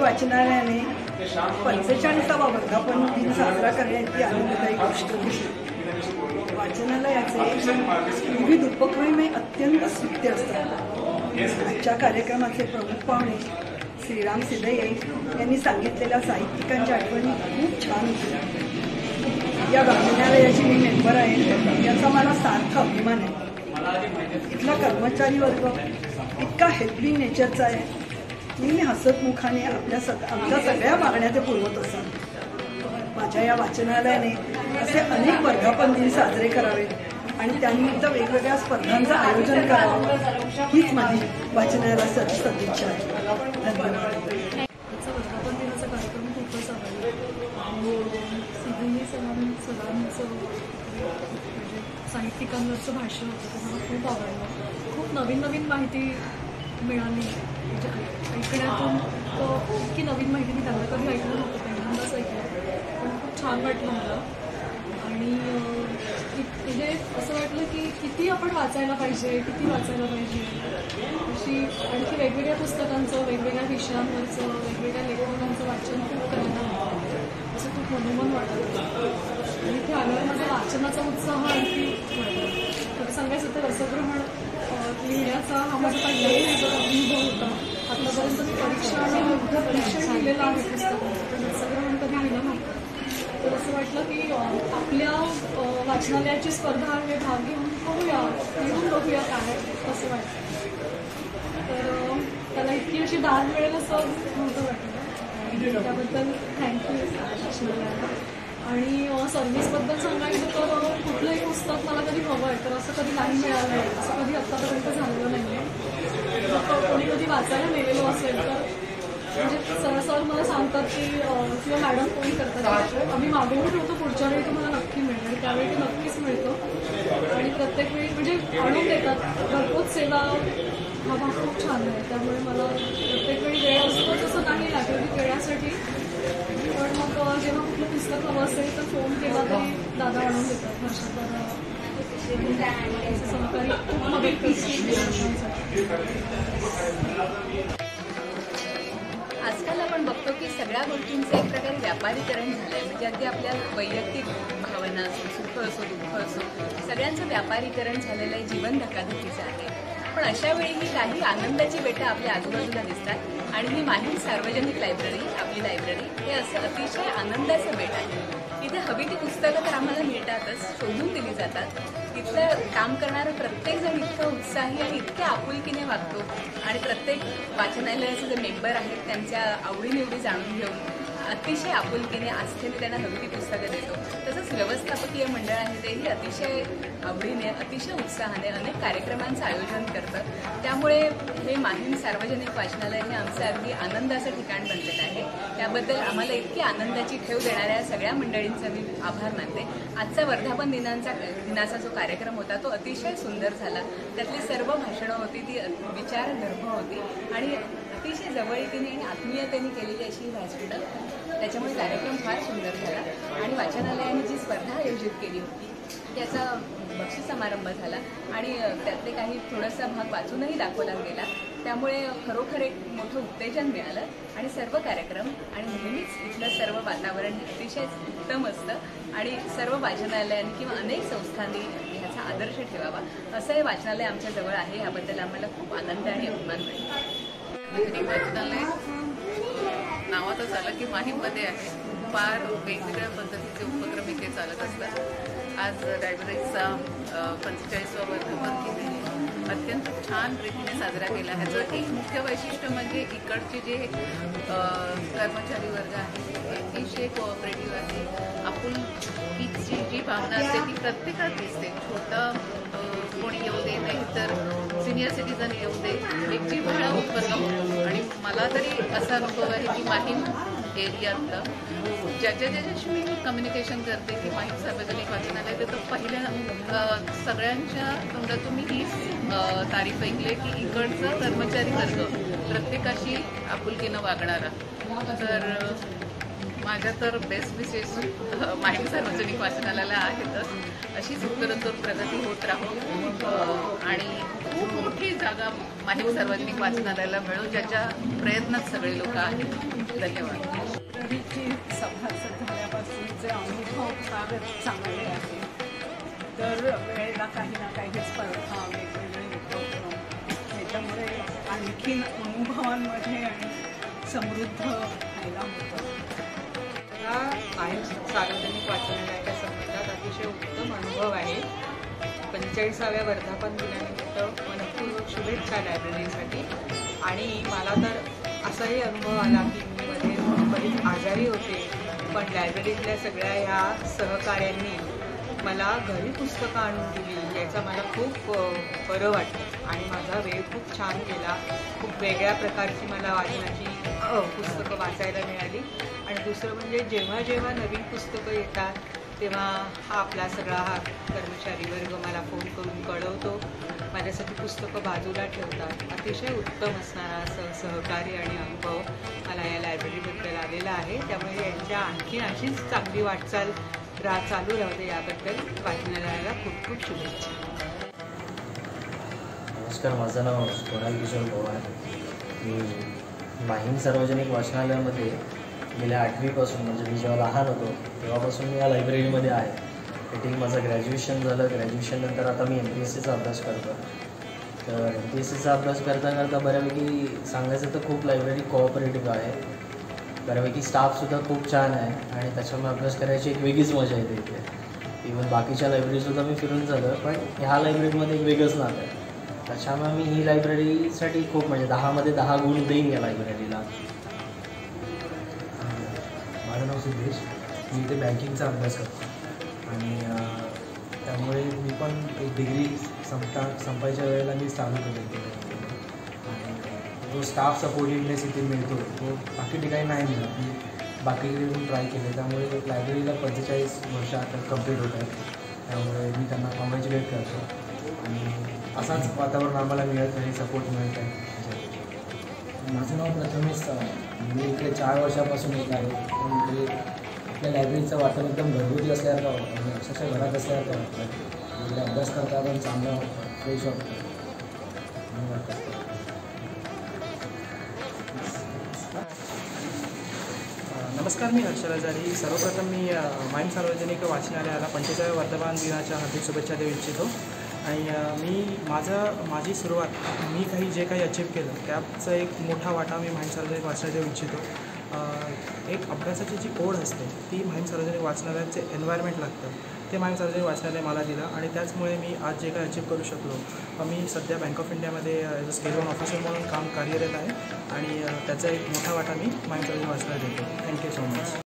वाचनालयाने 45वा वर्धापन दिन साजरा करण्याची आनंददायी गोष्ट दिसली. वाचनालयाचे विविध उपक्रम अत्यंत स्तुत्य असतात. आजच्या कार्यक्रमाचे प्रमुख पाहुणे श्रीराम सिद्धये यांनी सांगितलेल्या साहित्यिकांच्या आठवणी खूप छान होत्या. या वाचनालयाची मी मेंबर आहे, याचा मला सार्थ अभिमान आहे. इथला कर्मचारी वर्ग इतका हेल्पिंग नेचरचा आहे. मी हसतमुखाने आमच्या सगळ्या मागण्या ते पुरवत असतात. माझ्या या वाचनालयाने असे अनेक वर्धापन दिन साजरे करावेत आणि त्यानिमित्त वेगवेगळ्या स्पर्धांचं आयोजन करावं, हीच माझी वाचनालयाला सदिच्छा आहे. धन्यवाद. वर्धापन दिनाचा कार्यक्रम खूपच आवडला आणि सिद्धये सरांचं म्हणजे साहित्यिकांवरचं भाष्य होतं ते मला खूप आवडलं. खूप नवीन नवीन माहिती मिळाली, म्हणजे ऐकण्यातून इतकी नवीन माहिती मी त्यांना कधी ऐकलं नव्हतं, पहिल्यांदाच ऐकलं, पण खूप छान वाटलं मला. आणि म्हणजे असं वाटलं की किती आपण वाचायला पाहिजे, किती वाचायला पाहिजे, अशी आणखी वेगवेगळ्या पुस्तकांचं, वेगवेगळ्या विषयांवरचं, वेगवेगळ्या लेखकांचं वाचन खूप करायला हवं असं खूप मनोमन वाटत होतं. आणि इथे आल्यावर माझा वाचनाचा उत्साह आणखी वाढला. खरं सांगायचं तर रसग्रहण लिहिण्याचा हा माझा पहिला अनुभव होता. आतापर्यंत मी परीक्षण लिहिलेलं आहे पुस्तकाचं, पण रसग्रहण कधी लिहिलं नव्हतं. तर असं वाटलं की आपल्या वाचनालयाची स्पर्धा आहे, भाग घेऊन बघूया, लिहून बघूया काय असं वाटतं. तर त्याला इतकी अशी दाद मिळेल असं नव्हतं वाटलं. त्याबद्दल थँक्यू वाचनालयाला. आणि सर्व्हिसबद्दल सांगायचं तर कुठलंही पुस्तक मला कधी हवं आहे तर असं कधी नाही मिळालं आहे, असं कधी आत्तापर्यंत झालेलं नाही आहे. कोणी कधी वाचायला नेलेलं असेल तर म्हणजे सहसा मला सांगतात की किंवा मॅडम फोन करतात, आम्ही मागवून ठेवतो, पुढच्या वेळी तुम्हाला नक्की मिळेल, आणि त्यावेळी ते नक्कीच मिळतं. आणि प्रत्येक वेळी म्हणजे आणून देतात. घरपोच सेवा हा भाग खूप छान आहे. त्यामुळे मला प्रत्येक वेळी वेळ असतो तसं नाही लागेल की वेळासाठी, पण मग जेव्हा कुठलं पुस्तक हवं असेल तर फोन केला तरी दादा आणून देतात. हर्षद दादा सहकारी खूप मदत आजकाल आपण बघतो की सगळ्या गोष्टींचं एक प्रकारे व्यापारीकरण झालं आहे. म्हणजे अगदी आपल्या वैयक्तिक भावना असो, सुख असो, दुःख असो, सगळ्यांचं व्यापारीकरण झालेलं आहे, जीवन धकाधकीचं आहे. पण अशा वेळीही काही आनंदाची बेटं आपल्या आजूबाजूला दिसतात आणि ही माहीम सार्वजनिक लायब्ररी, आपली लायब्ररी, हे असं अतिशय आनंदाचं बेट आहे. इथे हवी ती पुस्तकं तर आम्हाला मिळतातच, शोधून दिली जातात. तिथलं काम करणारं प्रत्येकजण इतकं उत्साही आणि इतक्या आपुलकीने वागतो आणि प्रत्येक वाचनालयाचे जे मेंबर आहेत त्यांच्या आवडीनिवडी जाणून घेऊन अतिशय आपुलकीने, आस्थेने त्यांना हवी ती पुस्तकं देतो. तसंच व्यवस्थापकीय मंडळ आहे तेही अतिशय आवडीने, अतिशय उत्साहाने अनेक कार्यक्रमांचं आयोजन करतं. त्यामुळे हे माहीम सार्वजनिक वाचनालय हे आमचं अगदी आनंदाचं ठिकाण बनलेलं आहे. त्याबद्दल आम्हाला इतकी आनंदाची ठेव देणाऱ्या सगळ्या मंडळींचा मी आभार मानते. आजचा वर्धापन दिनाचा जो कार्यक्रम होता तो अतिशय सुंदर झाला. त्यातली सर्व भाषणं होती ती विचारधर्म होती आणि अतिशय जवळीकीने आणि आत्मीयतेने केलेली अशी ही व्यासपीठं. त्याच्यामुळे कार्यक्रम फार सुंदर झाला. आणि वाचनालयाने जी स्पर्धा आयोजित केली होती त्याचा बक्षीस समारंभ झाला आणि त्यातले काही थोडासा भाग वाचूनही दाखवला गेला. त्यामुळे खरोखर एक मोठं उत्तेजन मिळालं आणि सर्व कार्यक्रम आणि नेहमीच इथलं सर्व वातावरण अतिशय उत्तम असतं आणि सर्व वाचनालयांनी किंवा अनेक संस्थांनी ह्याचा आदर्श ठेवावा. असं हे वाचनालय आमच्या जवळ आहे, याबद्दल आम्हाला खूप आनंद आणि अभिमान मिळतो. वाचनालय नावातच आलं की माहीममध्ये आहे. फार वेगवेगळ्या पद्धतीचे उपक्रम इथे चालत असतात. आज लायब्ररीचा 45वा वर्धापन दिन अत्यंत छान रीतीने साजरा केला. ह्याचं एक मुख्य वैशिष्ट्य म्हणजे इकडचे जे कर्मचारी वर्ग आहे अतिशय कोऑपरेटिव्ह आहे. आपुलकीची जी भावना असते ती प्रत्येकात दिसते. छोटं कोणी येऊ दे, नाही तर सिनियर सिटीजन येऊ दे, एक जिव्हाळा उत्पन्न. आणि मला तरी असा अनुभव आहे की माहीम एरियातलं ज्याच्याशी मी कम्युनिकेशन करते की माहीम सार्वजनिक वाचनालय, तर पहिल्या सगळ्यांच्या तोंडातून मी हीच तारीफ ऐकली की इकडचं कर्मचारी वर्ग प्रत्येकाशी आपुलकीनं वागणारा. तर माझ्या तर बेस्ट विशेष माहीम सार्वजनिक वाचनालयाला आहेतच. अशीच उत्तरोत्तर प्रगती होत राहो आणि खूप मोठी जागा माहीम सार्वजनिक वाचनालयाला मिळो, ज्याच्या प्रयत्नात सगळे लोक आहेत. धन्यवाद. लायब्ररीची सभासद झाल्यापासूनचे अनुभव फारच चांगले आहे. दर वेळेला काही ना काही स्पर्धा वेगवेगळे उपक्रम, त्याच्यामुळे आणखीन अनुभवांमध्ये आणि समृद्ध व्हायला होतं. हा माहीम सार्वजनिक वाचनालयाच्या संबंधात अतिशय उत्तम अनुभव आहे. 45व्या वर्धापन दिनानिमित्त मनपूर्वक शुभेच्छा लायब्ररीसाठी. आणि मला तर असाही अनुभव आला की मी मध्ये बरीच आजारी होते, पण लायब्ररीतल्या सगळ्या ह्या सहकाऱ्यांनी मला घरी पुस्तकं आणून दिली, याचा मला खूप बरं वाटतं आणि माझा वेळ खूप छान गेला. खूप वेगळ्या प्रकारची मला वाचनाची पुस्तकं वाचायला मिळाली. आणि दुसरं म्हणजे जेव्हा जेव्हा नवीन पुस्तकं येतात तेव्हा हा आपला सगळा हा कर्मचारी वर्ग मला फोन करून कळवतो, माझ्यासाठी पुस्तकं बाजूला ठेवतात. अतिशय उत्तम असणारा असं सहकार्य आणि अनुभव मला या लायब्ररीबद्दल आलेला आहे. त्यामुळे यांच्या आणखीन अशीच चांगली वाटचाल चालू राहू दे, याबद्दल वाचनालयाला खूप खूप शुभेच्छा. नमस्कार, माझं नाव कोणाल किशोर पवार. मी माहीम सार्वजनिक वाचनालयामध्ये गेल्या 8वीपासून, म्हणजे मी जेव्हा लहान होतो तेव्हापासून मी या लायब्ररीमध्ये आहे. इथे माझं ग्रॅज्युएशन झालं. ग्रॅज्युएशननंतर आता मी MPSCचा अभ्यास करतो. तर MPSCचा अभ्यास करता करता बऱ्यापैकी सांगायचं तर खूप लायब्ररी कोऑपरेटिव्ह आहे. बऱ्यापैकी स्टाफसुद्धा खूप छान आहे आणि त्याच्यामुळे अभ्यास करायची एक वेगळीच मजा येते इथे. इव्हन बाकीच्या लायब्ररीसुद्धा मी फिरून झालं, पण ह्या लायब्ररीमध्ये एक वेगळंच नातं आहे. त्याच्यामुळे मी ही लायब्ररीसाठी खूप, म्हणजे 10मध्ये 10 गुण देईन या लायब्ररीला. माझं नाव सिद्धेश. मी इथे बँकिंगचा अभ्यास करतो आणि त्यामुळे मी पण एक डिग्री संपायच्या वेळेला मी चालू केलं. आणि जो स्टाफ सपोर्टिव्हनेस इथे मिळतो तो बाकी ठिकाणी नाही मिळत. मी बाकीकडे पण ट्राय केले, त्यामुळे लायब्ररीला 45 वर्ष आता कंप्लीट होत आहेत. त्यामुळे मी त्यांना कॉंग्रॅच्युलेट करतो आणि असाच वातावरण आम्हाला मिळत आहे, सपोर्ट मिळत आहे. माझं नाव प्रथमेश चव्हाण. मी इकडे 4 वर्षापासून येत आहे. पण इकडे आपल्या लायब्ररीचं वातावरण एकदम घरगुती असल्यासारखं वाटतं, म्हणजे अक्षरशः घरात असल्यासारखं वाटतं. इकडे अभ्यास करता पण चांगलं वाटतं, फ्रेश वाटतं. नमस्कार, मी हर्षल आजारी. सर्वप्रथम मी माहीम सार्वजनिक वाचनालयाला 45व्या वर्धापन दिनाच्या हार्दिक शुभेच्छा देऊ इच्छितो. आणि माझी सुरुवात, मी जे काही अचीव केलं त्याचा एक मोठा वाटा मी माहीम सार्वजनिक वाचनालयात देऊ इच्छितो. एक अभ्यासाची जी ओढ असते ती माहीम सार्वजनिक वाचनालयाचे एन्व्हायरमेंट लागतं, ते माहीम सार्वजनिक वाचनालय मला दिलं आणि त्याचमुळे मी आज जे काही अचीव करू शकलो. मी सध्या बँक ऑफ इंडियामध्ये ॲज अ स्केल 1 ऑफिसर म्हणून कार्यरत आहे आणि त्याचा एक मोठा वाटा मी माहीम सार्वजनिक वाचनालयात देतो. Thank you so much.